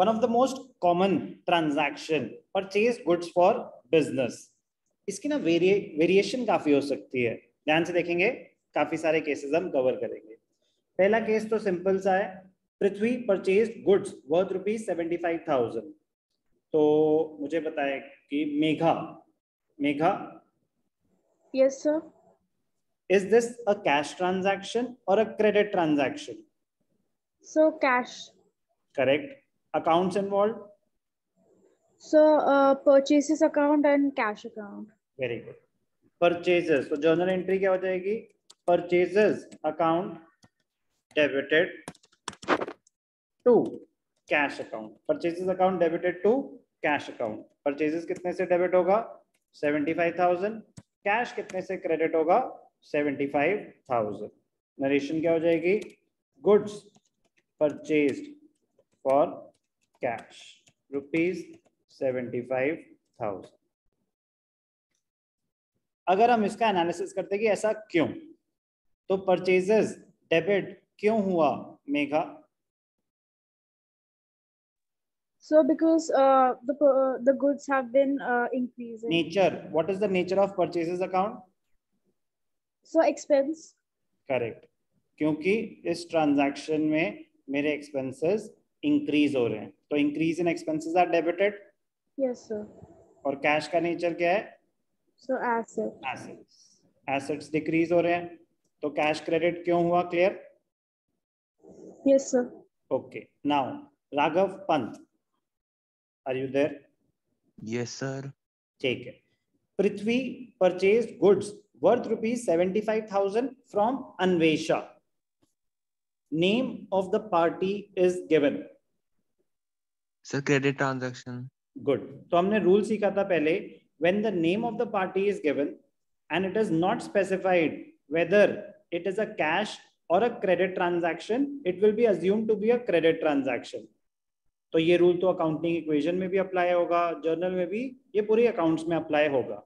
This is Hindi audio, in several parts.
One of the most common transaction, purchase goods for business. इसकी ना वेरिएशन काफी हो सकती है, ध्यान से देखेंगे, काफी सारे केसेस हम कवर करेंगे। पहला केस तो सिंपल सा है, पृथ्वी परचेज गुड्स वर्थ ₹75,000। तो मुझे बताए कि Megha, Yes, sir. is this a cash transaction or a credit transaction? So cash. Correct. Accounts involved? So purchases account and cash account. Very good. Purchases, तो journal entry क्या हो जाएगी? Purchases account debited to cash account. Purchases account debited to cash account. Purchases कितने से डेबिट होगा? 75,000. कैश कितने से क्रेडिट होगा? 75,000. नरेशन क्या हो जाएगी? Goods purchased for cash ₹75,000. अगर हम इसका एनालिसिस करते कि ऐसा क्यों, तो परचेजेस डेबिट क्यों हुआ Megha? So because the goods have been increasing. Nature, what is the nature of purchases account? So expense. Correct, क्योंकि इस ट्रांजैक्शन में मेरे एक्सपेंसेस इंक्रीज हो रहे हैं, तो increase in expenses are debited. Yes, sir. और कैश का नेचर क्या है? So asset. एसेट्स डिक्रीज हो रहे हैं, तो कैश क्रेडिट क्यों हुआ? Clear? Yes, sir. Okay, now Raghav Pant, are you there? Yes sir. ठीक है. Prithvi purchase goods worth ₹75,000 from Anvesha. Name of the party is given. Sir credit transaction. Good. तो हमने रूल सीखा था पहले, when the name of the party is given and it is not specified whether it is a cash or a credit transaction, it will be assumed to be a credit transaction. तो ये रूल तो अकाउंटिंग इक्वेशन में भी अप्लाई होगा, जर्नल में भी, ये पूरी अकाउंट्स में अप्लाई होगा.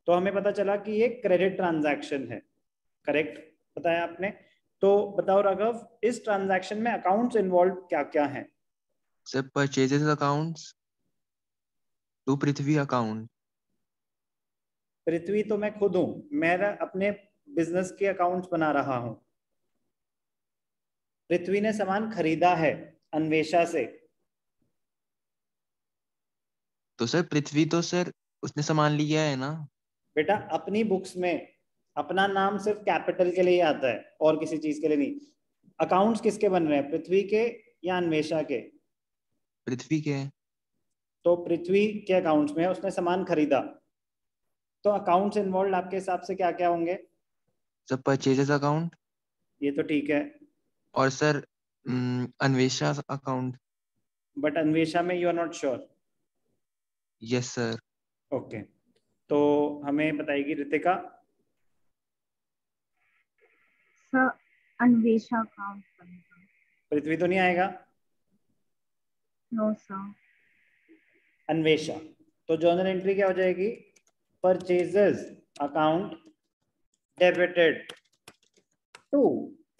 तो हमें पता चला कि ये क्रेडिट ट्रांजैक्शन है. करेक्ट बताया आपने. तो बताओ राघव, इस ट्रांजैक्शन में अकाउंट्स इन्वॉल्व क्या क्या हैं? Sir purchases accounts to Prithvi account. Prithvi तो मैं खुद हूं, मेरा अपने बिजनेस के अकाउंट्स बना रहा हूं. पृथ्वी ने सामान खरीदा है अन्वेषा से. तो सर पृथ्वी तो सर उसने सामान लिया है ना. बेटा अपनी बुक्स में अपना नाम सिर्फ कैपिटल के लिए आता है और किसी चीज के लिए नहीं. अकाउंट्स किसके बन रहे हैं, पृथ्वी के या अन्वेषा के? पृथ्वी के. तो पृथ्वी के अकाउंट्स में उसने सामान खरीदा, तो अकाउंट्स इन्वॉल्व आपके हिसाब से क्या क्या होंगे? Sir purchases account. ये तो ठीक है. और sir Anvesha account. But Anvesha में you are not sure. Yes sir. Okay, तो हमें बताएगी रितिका. Sir Anvesha account. पृथ्वी तो नहीं आएगा. No sir. अन्वेषा. तो जर्नल एंट्री क्या हो जाएगी? Purchases account debited to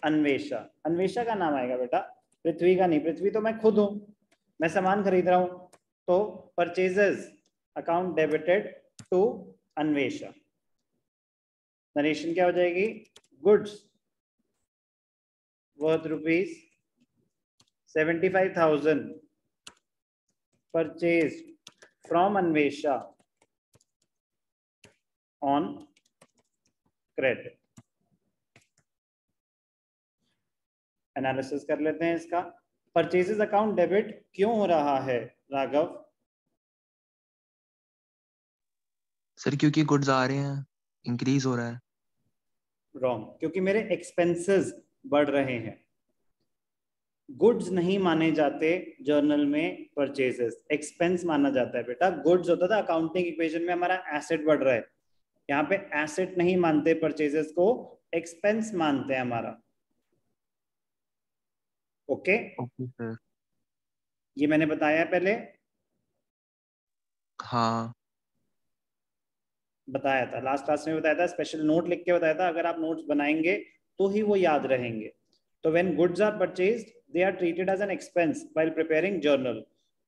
Anvesha. Anvesha का नाम आएगा बेटा, पृथ्वी का नहीं. पृथ्वी तो मैं खुद हूं, मैं सामान खरीद रहा हूं. तो purchases account debited to Anvesha. Narration क्या हो जाएगी? Goods worth ₹75,000 purchased from Anvesha on credit. Analysis कर लेते हैं इसका. परचेजेस अकाउंट डेबिट क्यों हो रहा है राघव? सर क्योंकि गुड्स आ रहे हैं, इंक्रीज हो रहा है. रॉन्ग, क्योंकि मेरे एक्सपेंसेस बढ़ रहे हैं. गुड्स नहीं माने जाते जर्नल में, परचेजेस एक्सपेंस माना जाता है बेटा. गुड्स होता था अकाउंटिंग इक्वेशन में, हमारा एसेट बढ़ रहा है. यहाँ पे एसेट नहीं मानते परचेजेस को, एक्सपेंस मानते हैं हमारा. Okay okay sir. ये मैंने बताया पहले, हाँ बताया था लास्ट क्लास में, बताया था, स्पेशल नोट लिख के बताया था. अगर आप नोट्स बनाएंगे तो ही वो याद रहेंगे. तो when goods are purchased, they are treated as an expense while preparing journal.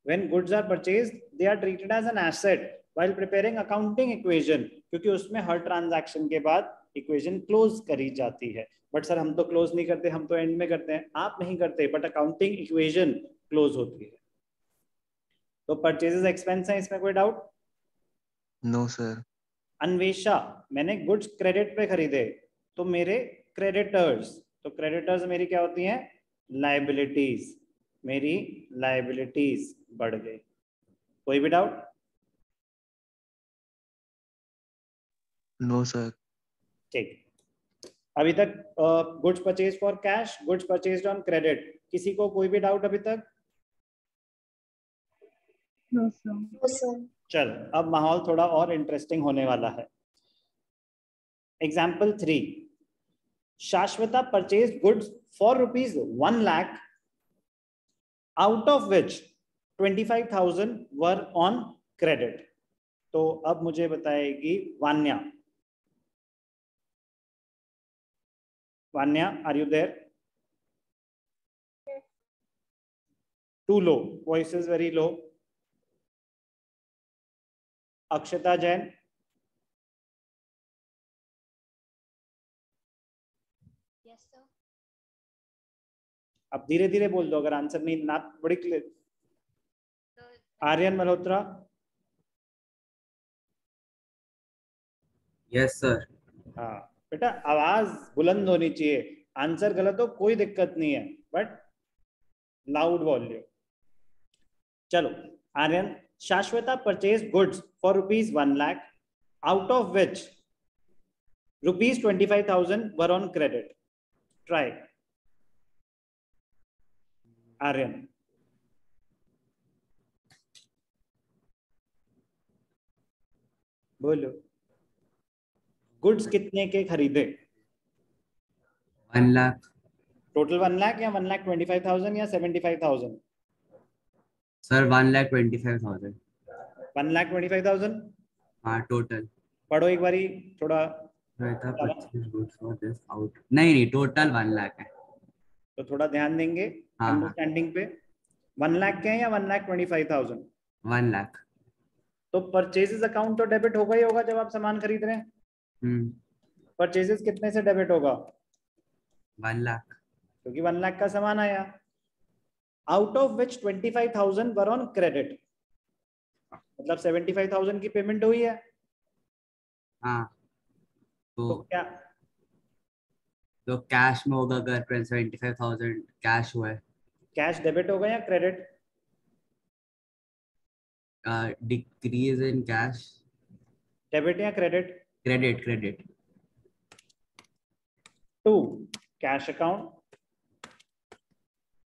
when goods are purchased they are treated as an asset while preparing accounting equation, क्योंकि उसमें हर ट्रांजैक्शन के बाद इक्वेशन क्लोज करी जाती है. बट सर हम तो क्लोज नहीं करते, हम तो एंड में करते हैं. आप नहीं करते बट अकाउंटिंग इक्वेशन क्लोज होती है. तो परचेजेस एक्सपेंस है, इसमें कोई डाउट? No sir. अन्वेषा, मैंने गुड्स क्रेडिट पे खरीदे तो मेरे क्रेडिटर्स, तो क्रेडिटर्स मेरी क्या होती हैं? लायबिलिटीज. मेरी लायबिलिटीज बढ़ गई. कोई भी डाउट? No sir. ठीक. अभी तक goods purchase for cash, goods purchased on credit, किसी को कोई भी डाउट अभी तक? No, sir. No, sir. चल अब माहौल थोड़ा और इंटरेस्टिंग होने वाला है. Example 3, Shashwata purchase goods for ₹1 lakh, out of which 25,000 were on credit. तो अब मुझे बताएगी Vanya. Vanya, are you there? Too low, voice is very low. Akshata Jain. Yes, sir. अब धीरे धीरे बोल दो अगर आंसर नहीं ना बड़ी clear. Aryan Malhotra. Yes sir. हाँ बेटा, आवाज बुलंद होनी चाहिए. आंसर गलत हो कोई दिक्कत नहीं है, बट लाउड वॉल्यूम. चलो Aryan, Shashwata purchase goods for ₹1 lakh, out of which ₹25,000 were on credit. Try. Aryan. बोलो. गुड्स कितने के खरीदे? 1 लाख. टोटल 1 लाख या 1,25,000 या 75,000? सर 1,25,000. 1,25,000. हाँ टोटल. पढ़ो एक बारी थोड़ा. नहीं टोटल 1 लाख है. तो थोड़ा ध्यान देंगे अंडरस्टैंडिंग पे. 1 लाख के हैं या 1,25,000? 1 लाख. तो परचेजेस अकाउंट तो डेबिट होगा ही होगा जब आप सामान खरीद रहे हैं. परचेजेस कितने से डेबिट होगा? 1 लाख. क्योंकि 1 लाख का सामान आया. Out of which 25,000 were on credit, मतलब 75,000 की पेमेंट हुई है. हाँ तो क्या तो कैश में होगा अगर 75,000 कैश हुआ है. कैश डेबिट होगा या credit? Decrease in cash. Debit या credit? Credit. Credit. 2 cash account.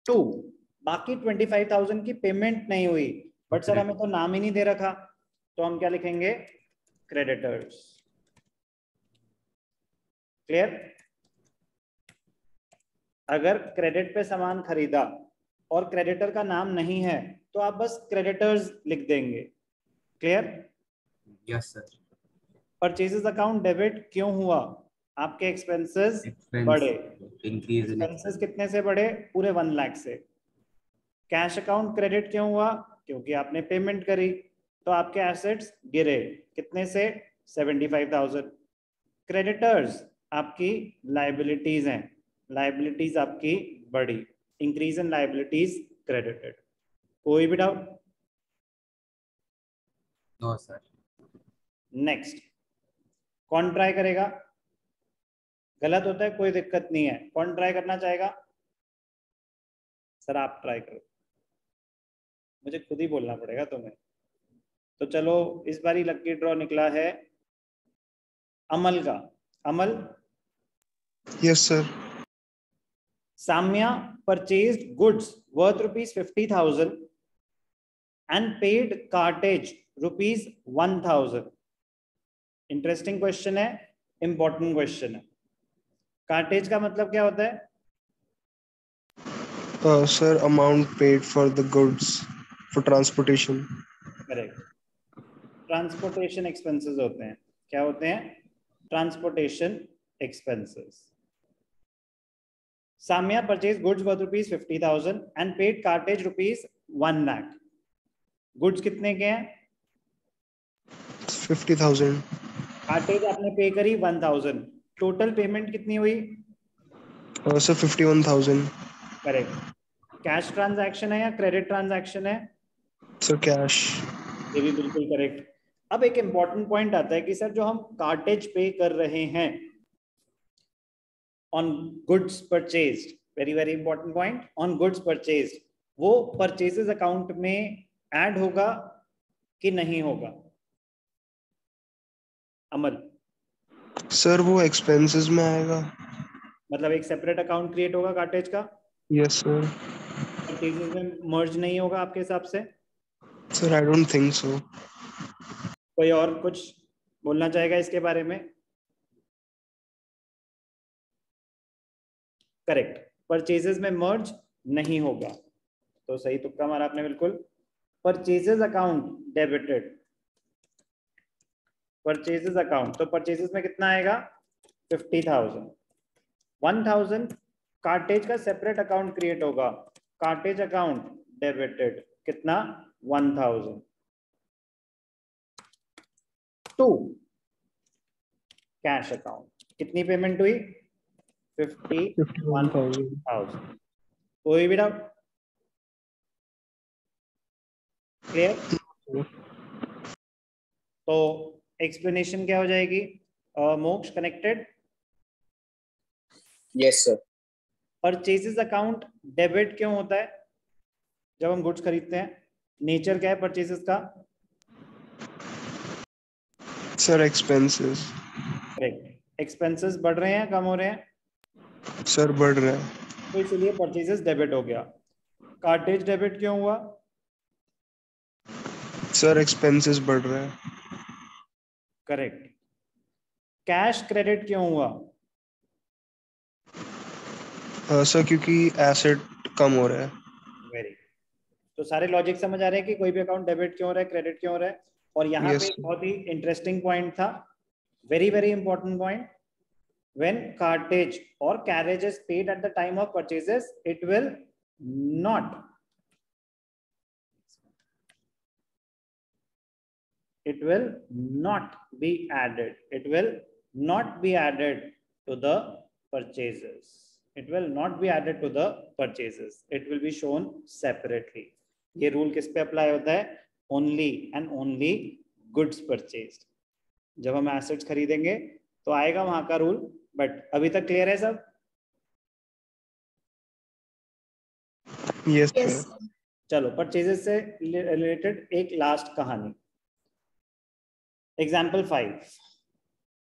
2 बाकी 25,000 की पेमेंट नहीं हुई, बट सर हमें तो नाम ही नहीं दे रखा, तो हम क्या लिखेंगे? क्रेडिटर्स. क्लियर? अगर क्रेडिट पे सामान खरीदा और क्रेडिटर का नाम नहीं है तो आप बस क्रेडिटर्स लिख देंगे. Clear? Yes sir. Purchases account debit क्यों हुआ? आपके एक्सपेंसेस बढ़े. इंक्रीज इन एक्सपेंसेस कितने से बढ़े? पूरे 1 लाख से. कैश अकाउंट क्रेडिट क्यों हुआ? क्योंकि आपने पेमेंट करी, तो आपके एसेट्स गिरे. कितने से? 75,000. क्रेडिटर्स आपकी लायबिलिटीज हैं, लायबिलिटीज आपकी बढ़ी. Increase in liabilities credited. कोई भी डाउट? No sir. नेक्स्ट. कौन ट्राई करेगा? गलत होता है कोई दिक्कत नहीं है. कौन ट्राई करना चाहेगा? सर आप ट्राई करो. मुझे खुद ही बोलना पड़ेगा तुम्हें. तो चलो इस बारी लकी ड्रॉ निकला है अमल का. Amal. Yes sir. Samya purchased goods worth ₹50,000 and paid cartage ₹1,000. Interesting question है, इंपॉर्टेंट क्वेश्चन है. कार्टेज का मतलब क्या होता है? Sir, amount paid for the goods for transportation. Correct. Transportation expenses होते हैं. क्या होते हैं? Transportation expenses. Samya purchased goods worth ₹50,000 and paid cartage ₹1 lakh. Goods कितने के हैं? 50,000. कार्टेज आपने पे करी 1000. टोटल पेमेंट कितनी हुई? Sir, 51,000. करेक्ट. कैश ट्रांजैक्शन है या क्रेडिट ट्रांजैक्शन है? Sir, cash. ये भी बिल्कुल करेक्ट. अब एक इंपॉर्टेंट पॉइंट आता है कि सर जो हम कार्टेज पे कर रहे हैं on goods purchased, very very important point, on goods purchased, वो परचेजेस अकाउंट में ऐड होगा कि नहीं होगा? अमल, Sir, वो expenses में आएगा. मतलब एक सेपरेट अकाउंट क्रिएट होगा कार्टेज का, Yes, sir. परचेजेस में मर्ज नहीं होगा आपके हिसाब से? Sir, I don't think so. कोई और कुछ बोलना चाहेगा इसके बारे में? करेक्ट, परचेजेस में मर्ज नहीं होगा. तो सही तुक्का मारा आपने बिल्कुल. Purchases account debited, purchases account, तो परचेजेस में कितना आएगा? 50,000. 1,000 कार्टेज का सेपरेट अकाउंट क्रिएट होगा, कार्टेज अकाउंट डेबिटेड, कितना? 1,000. 2 कैश अकाउंट, कितनी पेमेंट हुई? 51,000. कोई भी डाउट? क्लियर? तो एक्सप्लेनेशन क्या हो जाएगी? मोक्ष connected? Yes sir. Purchases account debit क्यों होता है जब हम गुड्स खरीदते हैं? नेचर क्या है परचेजेस का? Sir, expenses. करेक्ट. एक्सपेंसेस बढ़ रहे हैं कम हो रहे हैं? Sir, बढ़ रहा है. तो इसलिए परचेजेस डेबिट हो गया. कार्टेज डेबिट क्यों हुआ? Sir, expenses बढ़ रहा है. करेक्ट. कैश क्रेडिट क्यों हुआ? Sir, क्योंकि asset कम हो रहा है. वेरी. तो सारे लॉजिक समझ आ रहे हैं कि कोई भी अकाउंट डेबिट क्यों हो रहा है, क्रेडिट क्यों हो रहा है? और यहाँ Yes, पे sir. एक बहुत ही इंटरेस्टिंग पॉइंट था, very very important point. When cartage or carriage is paid at the time of purchases, it will not be added. It will not be added to the purchases. It will not be added to the purchases. It will be shown separately. ये रूल किस पे अप्लाई होता है? Only and only goods purchased. जब हम एसेट्स खरीदेंगे तो आएगा वहां का रूल. बट अभी तक क्लियर है सब? Yes, Yes. sir. चलो परचेजेस से रिलेटेड एक लास्ट कहानी. Example 5.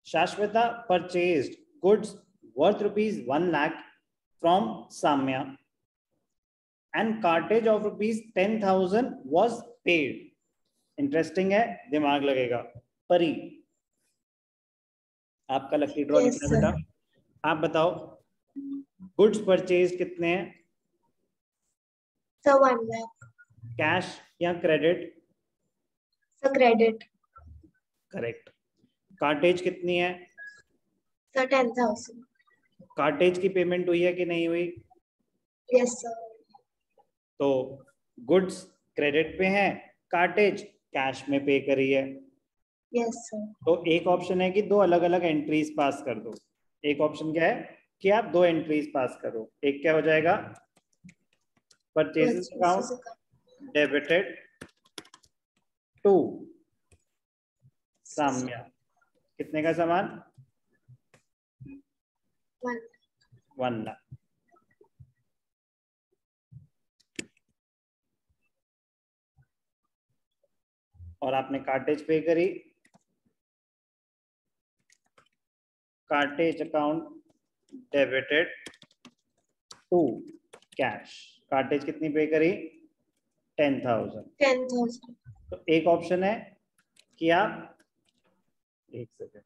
Shashwata purchased goods worth ₹1 lakh from Samya and cartage of ₹10,000 was paid. Interesting है, दिमाग लगेगा. परी, आपका लकी ड्रॉ Yes, निकला sir. बेटा. आप बताओ गुड्स परचेज कितने हैं? Sir, 1 lakh. कैश या credit? Sir, credit. Correct. Cartage कितनी है? Sir, 10,000. कार्टेज की पेमेंट हुई है कि नहीं हुई? Yes, sir. तो गुड्स क्रेडिट पे है, कार्टेज कैश में पे करी है. Yes, sir. तो एक ऑप्शन है कि दो अलग अलग एंट्रीज पास कर दो. एक ऑप्शन क्या है कि आप दो एंट्रीज पास करो. एक क्या हो जाएगा? Purchases Purchases account account. Debited to Samya. कितने का सामान? 1 lakh. 1 लाख. और आपने कार्टेज पे करी. Cartage account debited to cash. Cartage कितनी पे करी? 10,000. 10,000. तो एक ऑप्शन है कि आप, एक सेकेंड,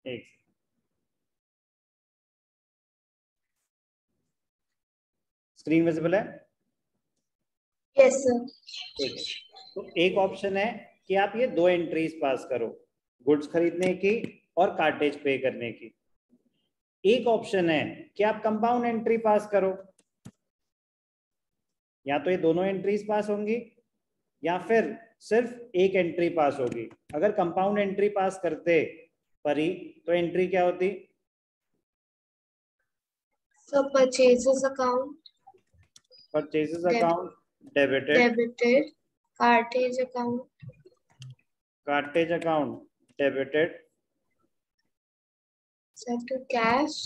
एक स्क्रीन विजिबल है? Yes, sir. ठीक है. तो एक ऑप्शन है कि आप ये दो एंट्रीज पास करो, गुड्स खरीदने की और कार्टेज पे करने की। एक ऑप्शन है कि आप कंपाउंड एंट्री पास करो, या तो ये दोनों एंट्रीज पास होंगी या फिर सिर्फ एक एंट्री पास होगी। अगर कंपाउंड एंट्री पास करते परी तो एंट्री क्या होती? So purchases account purchases Deb- account debited, debited, cartage account cartage account debited, set to cash,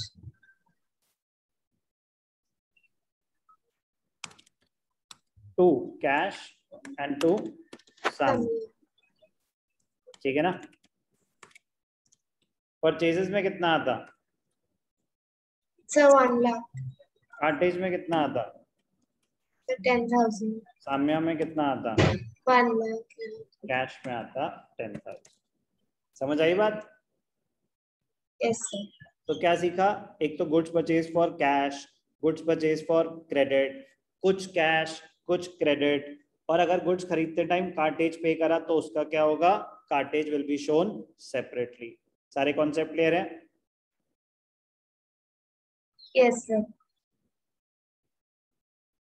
to cash and to sum. ठीक है ना? परचेजेस में कितना आता? so 1 lakh, कार्टेज में कितना आता? so 10,000, साम्या में कितना आता? 1 lakh, कैश में आता 10,000। समझ आई बात? yes sir, तो क्या सीखा? एक तो goods purchase for cash, goods purchase for credit, कुछ कैश कुछ क्रेडिट, और अगर गुड्स खरीदते टाइम कार्टेज पे करा तो उसका क्या होगा? Cartage will be shown separately. सारे कॉन्सेप्ट क्लियर है? yes sir.